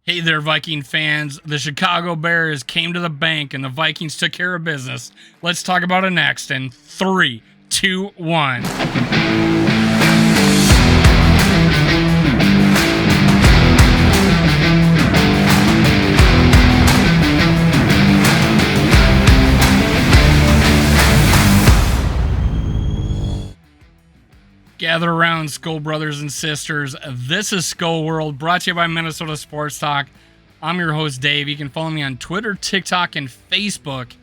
Hey there, Viking fans. The Chicago Bears came to the bank and the Vikings took care of business. Let's talk about it next in 3, 2, 1. Gather around, Skull brothers and sisters. This is Skull World, brought to you by Minnesota Sports Talk. I'm your host, Dave. You can follow me on Twitter, TikTok, and Facebook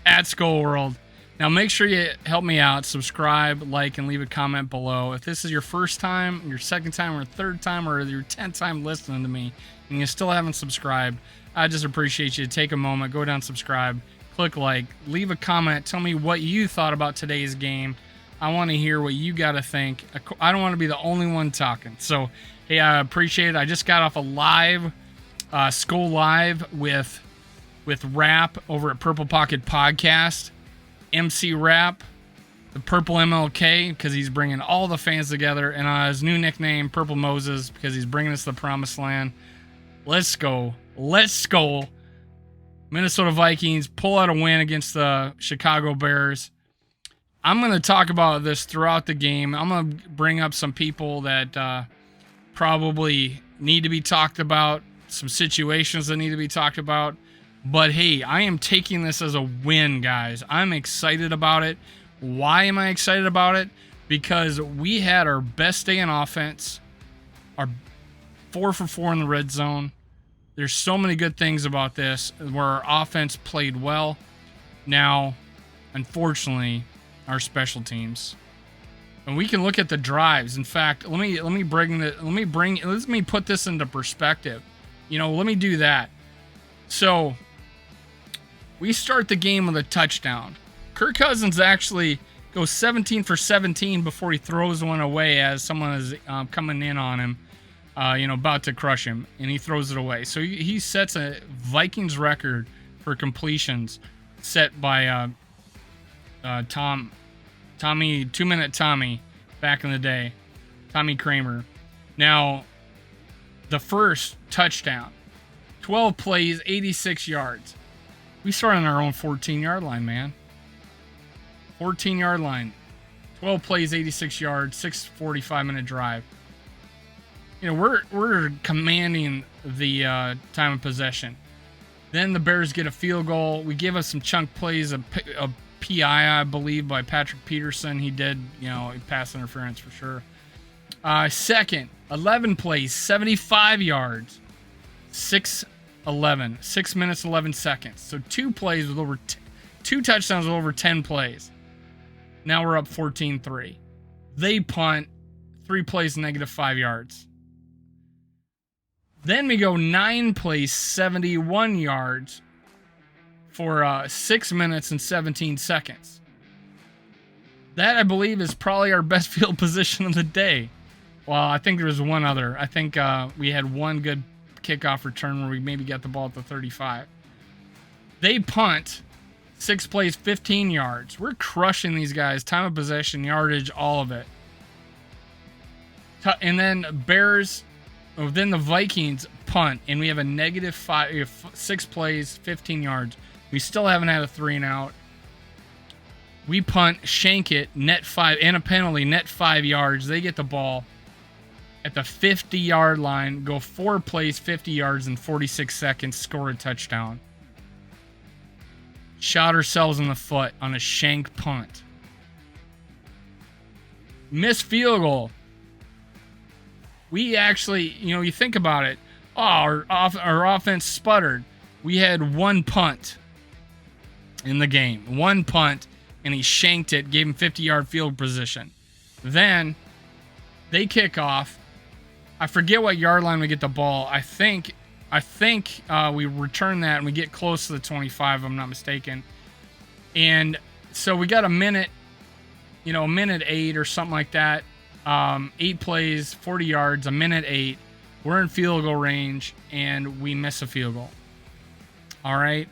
at Skull World. Now, make sure you help me out. Subscribe, like, and leave a comment below. If this is your first time, your second time, or third time, or your 10th time listening to me, and you still haven't subscribed, I just appreciate you. Take a moment, go down, subscribe, click like, leave a comment. Tell me what you thought about today's game. I want to hear what you got to think. I don't want to be the only one talking. So, hey, I appreciate it. I just got off a live, Skull Live with Rap over at Purple Pocket Podcast. MC Rap, the Purple MLK, because he's bringing all the fans together. And his new nickname, Purple Moses, because he's bringing us to the promised land. Let's go. Let's go. Minnesota Vikings pull out a win against the Chicago Bears. I'm going to talk about this throughout the game. I'm going to bring up some people that probably need to be talked about, some situations that need to be talked about. But hey, I am taking this as a win, guys. I'm excited about it. Why am I excited about it? Because we had our best day in offense, our 4 for 4 in the red zone. There's so many good things about this where our offense played well. Now, unfortunately, our special teams, and we can look at the drives. In fact, let me put this into perspective. Let me do that. So we start the game with a touchdown. Kirk Cousins actually goes 17 for 17 before he throws one away as someone is coming in on him, about to crush him, and he throws it away. So he sets a Vikings record for completions set by Tommy, 2-minute Tommy, back in the day, Tommy Kramer. Now, the first touchdown, 12 plays, 86 yards. We started on our own 14-yard line, man. 14-yard line, 12 plays, 86 yards, 6:45-minute drive. We're commanding the time of possession. Then the Bears get a field goal. We give us some chunk plays, a PI, I believe, by Patrick Peterson. He did, pass interference for sure. Second, 11 plays, 75 yards, 6 minutes, 11 seconds. So 2 plays with 2 touchdowns with over 10 plays. Now we're up 14-3. They punt, 3 plays, -5 yards. Then we go 9 plays, 71 yards, for 6 minutes and 17 seconds. That, I believe, is probably our best field position of the day. Well, I think there was one other. I think we had one good kickoff return where we maybe got the ball at the 35. They punt, 6 plays, 15 yards. We're crushing these guys. Time of possession, yardage, all of it. And then then the Vikings punt, and we have a -5, 6 plays, 15 yards. We still haven't had a 3-and-out. We punt, shank it, net 5, and a penalty, net 5 yards. They get the ball at the 50-yard line, go 4 plays, 50 yards in 46 seconds, score a touchdown. Shot ourselves in the foot on a shank punt. Missed field goal. We actually, you think about it. Oh, our offense sputtered. We had 1 punt in the game. 1 punt, and he shanked it, gave him 50-yard field position. Then they kick off. I forget what yard line we get the ball. I think we return that, and we get close to the 25, if I'm not mistaken. And so we got a minute 8 or something like that. 8 plays, 40 yards, a minute 8. We're in field goal range, and we miss a field goal. All right.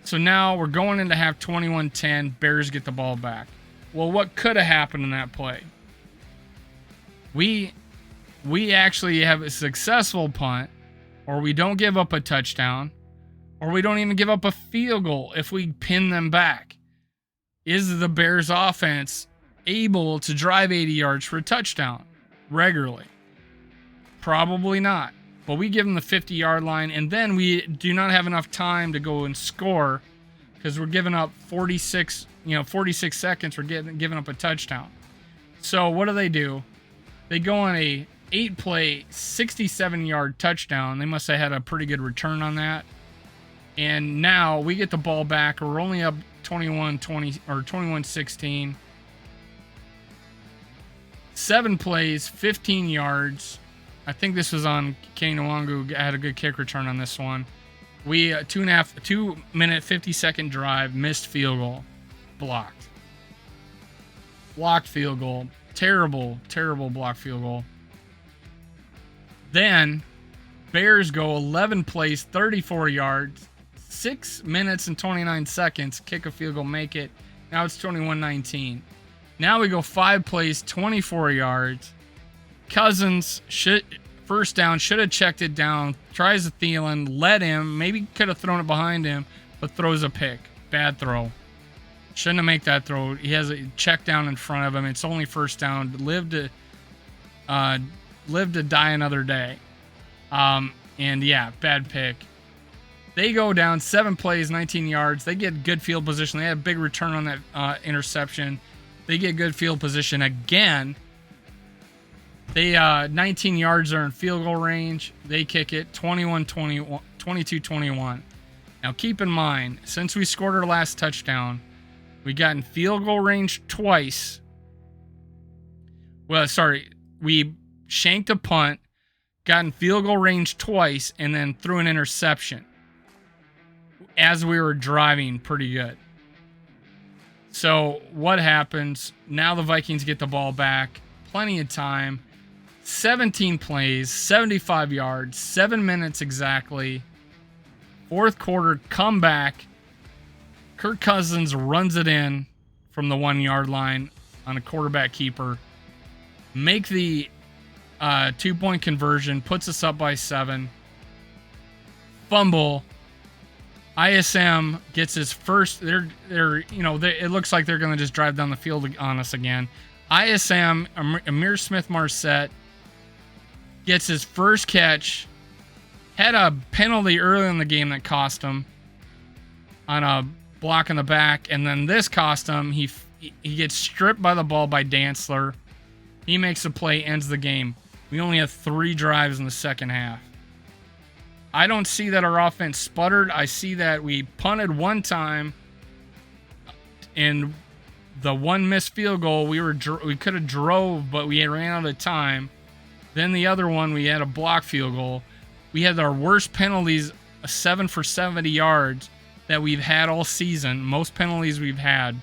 So now we're going into half 21-10. Bears get the ball back. Well, what could have happened in that play? We actually have a successful punt. or we don't give up a touchdown, or we don't even give up a field goal if we pin them back, is the Bears offense able to drive 80 yards for a touchdown regularly? Probably not. But we give them the 50-yard line, and then we do not have enough time to go and score because we're giving up 46 seconds. We're giving up a touchdown. So what do? They go on a 8-play, 67-yard touchdown. They must have had a pretty good return on that. And now we get the ball back. We're only up 21-20 or 21-16. 7 plays, 15 yards. I think this was on Kenny Nwangu. Had a good kick return on this one. We 2 minute 50-second drive, missed field goal, blocked field goal, terrible blocked field goal. Then Bears go 11 plays, 34 yards, 6 minutes and 29 seconds, kick a field goal, make it. Now it's 21-19. Now we go 5 plays, 24 yards. Cousins first down, should have checked it down, tries to Thielen, let him, maybe could have thrown it behind him, but throws a pick. Bad throw. Shouldn't have made that throw. He has a check down in front of him. It's only first down. Live to die another day. And yeah, bad pick. They go down 7 plays, 19 yards. They get good field position. They had a big return on that interception. They get good field position again. They 19 yards are in field goal range. They kick it 22-21. Now keep in mind, since we scored our last touchdown, we got in field goal range twice. We shanked a punt, got in field goal range twice, and then threw an interception as we were driving pretty good. So what happens? Now the Vikings get the ball back. Plenty of time. 17 plays, 75 yards, 7 minutes exactly. Fourth quarter comeback. Kirk Cousins runs it in from the 1-yard line on a quarterback keeper. Make the 2-point conversion, puts us up by 7. Fumble. ISM gets his first. It looks like they're going to just drive down the field on us again. ISM, Amir Smith-Marset, gets his first catch. Had a penalty early in the game that cost him on a block in the back, and then this cost him. He gets stripped by the ball by Cantzler. He makes a play, ends the game. We only have 3 drives in the second half. I don't see that our offense sputtered. I see that we punted one time, and the one missed field goal, we could have drove, but we ran out of time. Then the other one, we had a block field goal. We had our worst penalties, a 7 for 70 yards that we've had all season. Most penalties we've had.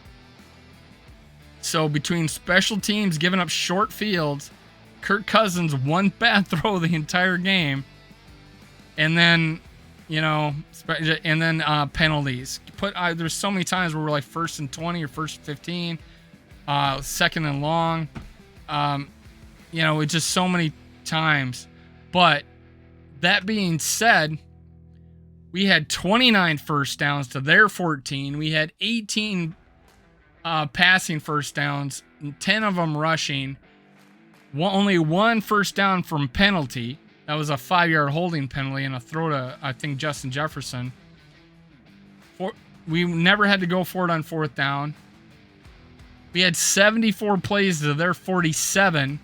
So between special teams giving up short fields, Kirk Cousins, one bad throw the entire game, and then, penalties. There's so many times where we're like 1st and 20 or 1st and 15, 2nd and long. It's just so many times. But that being said, we had 29 first downs to their 14. We had 18 passing first downs, 10 of them rushing. Only 1 first down from penalty. That was a 5-yard holding penalty and a throw to, I think, Justin Jefferson. We never had to go for it on 4th down. We had 74 plays to their 47.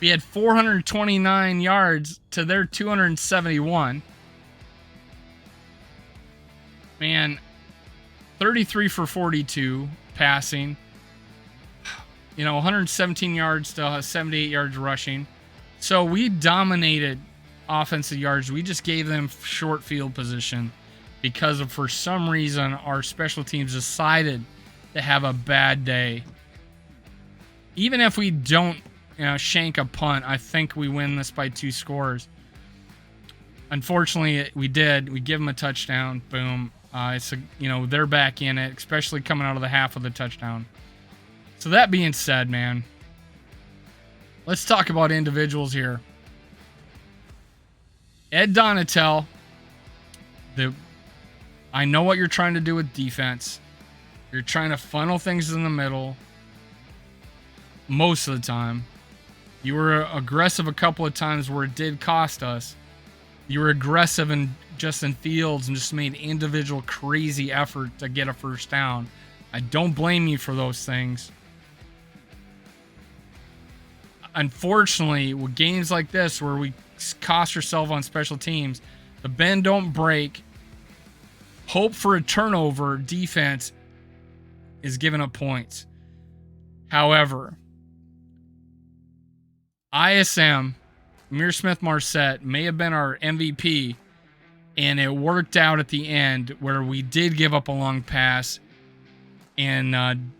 We had 429 yards to their 271. Man, 33 for 42 passing. 117 yards to 78 yards rushing. So we dominated offensive yards. We just gave them short field position because for some reason, our special teams decided to have a bad day. Even if we don't shank a punt, I think we win this by 2 scores. Unfortunately, we did. We give them a touchdown. Boom. They're back in it, especially coming out of the half of the touchdown. So that being said, man, let's talk about individuals here. Ed Donatel, I know what you're trying to do with defense. You're trying to funnel things in the middle most of the time. You were aggressive a couple of times where it did cost us. You were aggressive in Justin Fields and just made individual crazy effort to get a first down. I don't blame you for those things. Unfortunately, with games like this where we cost ourselves on special teams, the bend don't break, hope for a turnover defense is giving up points. However, ISM, Amir Smith-Marset, may have been our MVP, and it worked out at the end where we did give up a long pass, and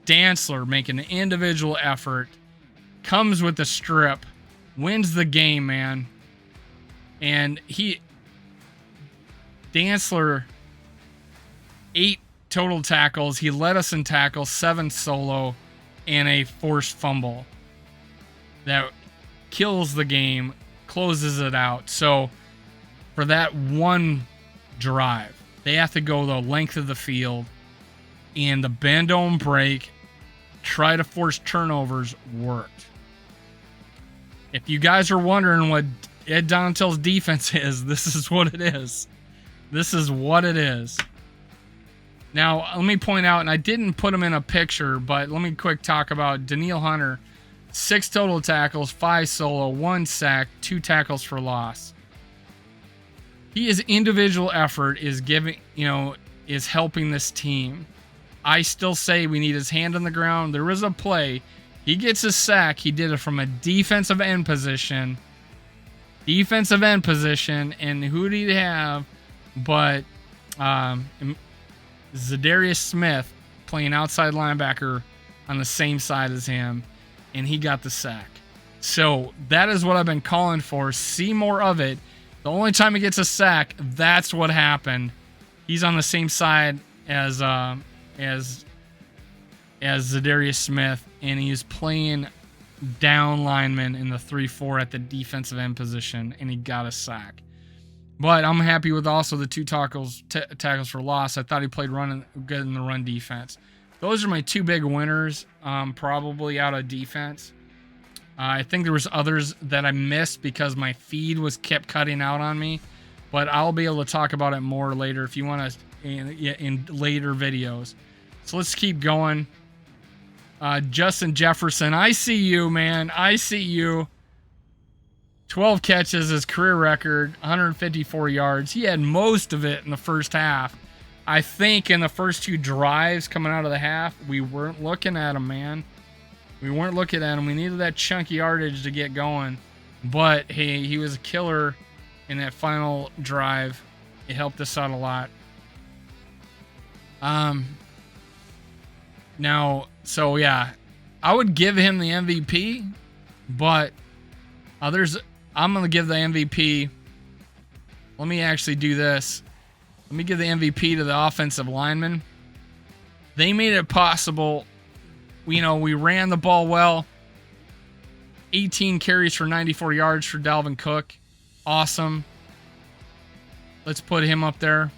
Dantzler making an individual effort, comes with the strip, wins the game, man. And Dantzler, 8 total tackles. He led us in tackles, 7 solo, and a forced fumble that kills the game, closes it out. So for that one drive, they have to go the length of the field, and the bend don't break, try to force turnovers worked. If you guys are wondering what Ed Donatel's defense is, this is what it is. This is what it is. Now, let me point out, and I didn't put him in a picture, but let me quick talk about Daniil Hunter. 6 total tackles, 5 solo, 1 sack, 2 tackles for loss. His individual effort is is helping this team. I still say we need his hand on the ground. There was a play. He gets a sack. He did it from a defensive end position. And who did he have but Zadarius Smith playing outside linebacker on the same side as him, and he got the sack. So that is what I've been calling for. See more of it. The only time he gets a sack, that's what happened. He's on the same side as Zadarius Smith, and he is playing down lineman in the 3-4 at the defensive end position, and he got a sack. But I'm happy with also the 2 tackles for loss. I thought he played good in the run defense. Those are my 2 big winners, probably out of defense. I think there was others that I missed because my feed kept cutting out on me, but I'll be able to talk about it more later if you want to in later videos. So let's keep going. Justin Jefferson, I see you, man. I see you. 12 catches, his career record, 154 yards. He had most of it in the first half. I think in the first 2 drives coming out of the half, we weren't looking at him, man. We weren't looking at him. We needed that chunky yardage to get going. But, hey, he was a killer in that final drive. It helped us out a lot. Now, so yeah, I would give him the MVP, but I'm going to give the MVP. Let me actually do this. Let me give the MVP to the offensive linemen. They made it possible. We ran the ball well. 18 carries for 94 yards for Dalvin Cook. Awesome. Let's put him up there.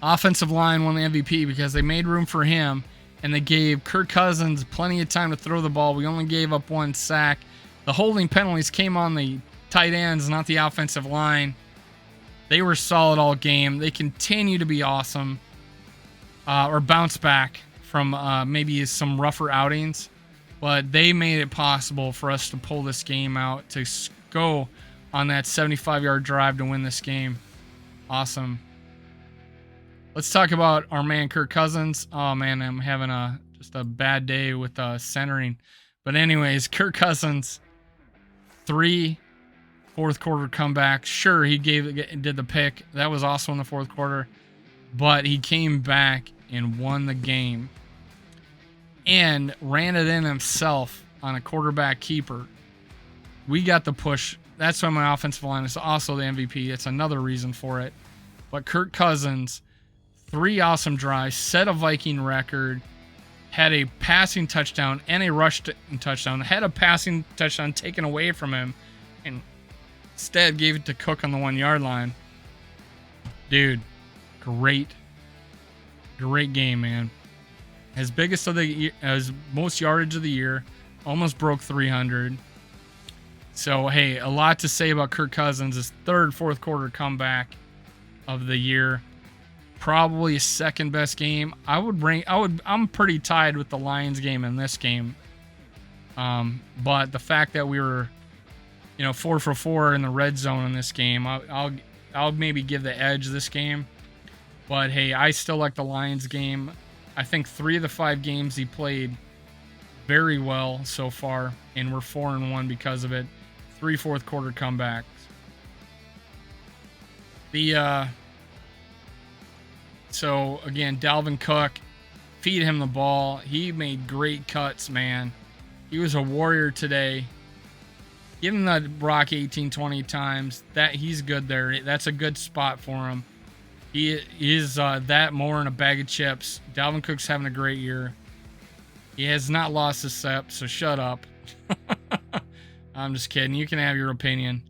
Offensive line won the MVP because they made room for him, and they gave Kirk Cousins plenty of time to throw the ball. We only gave up 1 sack. The holding penalties came on the tight ends, not the offensive line. They were solid all game. They continue to be awesome, or bounce back from maybe some rougher outings, but they made it possible for us to pull this game out, to go on that 75-yard drive to win this game. Awesome. Let's talk about our man Kirk Cousins. Oh man, I'm having just a bad day with centering. But anyways, Kirk Cousins, 3 fourth quarter comebacks. Sure, he did the pick. That was also in the fourth quarter. But he came back and won the game. And ran it in himself on a quarterback keeper. We got the push. That's why my offensive line is also the MVP. It's another reason for it. But Kirk Cousins, 3 awesome drives, set a Viking record, had a passing touchdown and a rush touchdown, had a passing touchdown taken away from him, and Instead, gave it to Cook on the 1-yard line. Dude, great game, man. His biggest of the year, his most yardage of the year, almost broke 300. So, hey, a lot to say about Kirk Cousins. His third, fourth quarter comeback of the year. Probably his second best game. I'm pretty tied with the Lions game in this game. But the fact that we were, 4 for 4 in the red zone in this game, I'll maybe give the edge this game. But hey, I still like the Lions game. I think 3 of the 5 games he played very well so far, and we're 4-1 because of it. 3 fourth quarter comebacks. So again, Dalvin Cook, feed him the ball. He made great cuts, man. He was a warrior today. Give him the rock 18, 20 times. He's good there. That's a good spot for him. He is that more in a bag of chips. Dalvin Cook's having a great year. He has not lost a step, so shut up. I'm just kidding. You can have your opinion.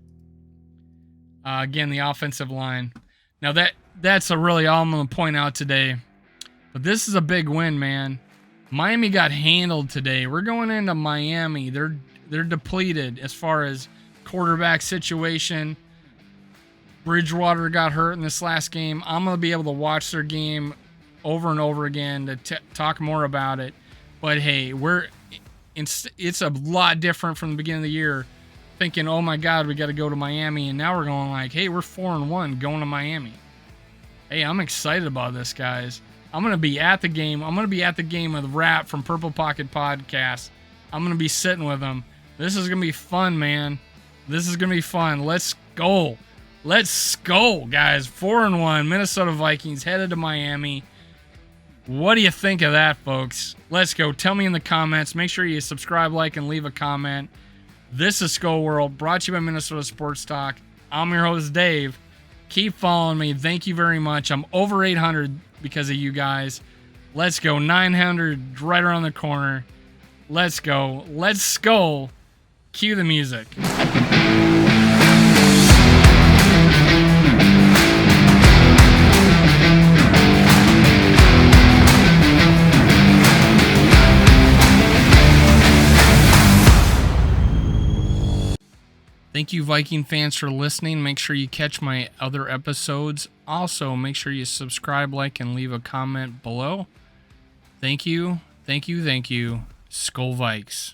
Again, the offensive line. Now that's really all I'm going to point out today. But this is a big win, man. Miami got handled today. We're going into Miami. They're depleted as far as quarterback situation. Bridgewater got hurt in this last game. I'm going to be able to watch their game over and over again to talk more about it. But hey, it's a lot different from the beginning of the year. Thinking, oh my God, we got to go to Miami. And now we're going like, hey, we're 4-1 going to Miami. Hey, I'm excited about this, guys. I'm going to be at the game. I'm going to be at the game with Rap from Purple Pocket Podcast. I'm going to be sitting with him. This is going to be fun, man. This is going to be fun. Let's go. Let's go, guys. 4-1. Minnesota Vikings headed to Miami. What do you think of that, folks? Let's go. Tell me in the comments. Make sure you subscribe, like, and leave a comment. This is Skull World, brought to you by Minnesota Sports Talk. I'm your host, Dave. Keep following me. Thank you very much. I'm over 800 because of you guys. Let's go. 900 right around the corner. Let's go. Let's go. Cue the music. Thank you, Viking fans, for listening. Make sure you catch my other episodes. Also, make sure you subscribe, like, and leave a comment below. Thank you. Thank you. Thank you. Skull Vikes.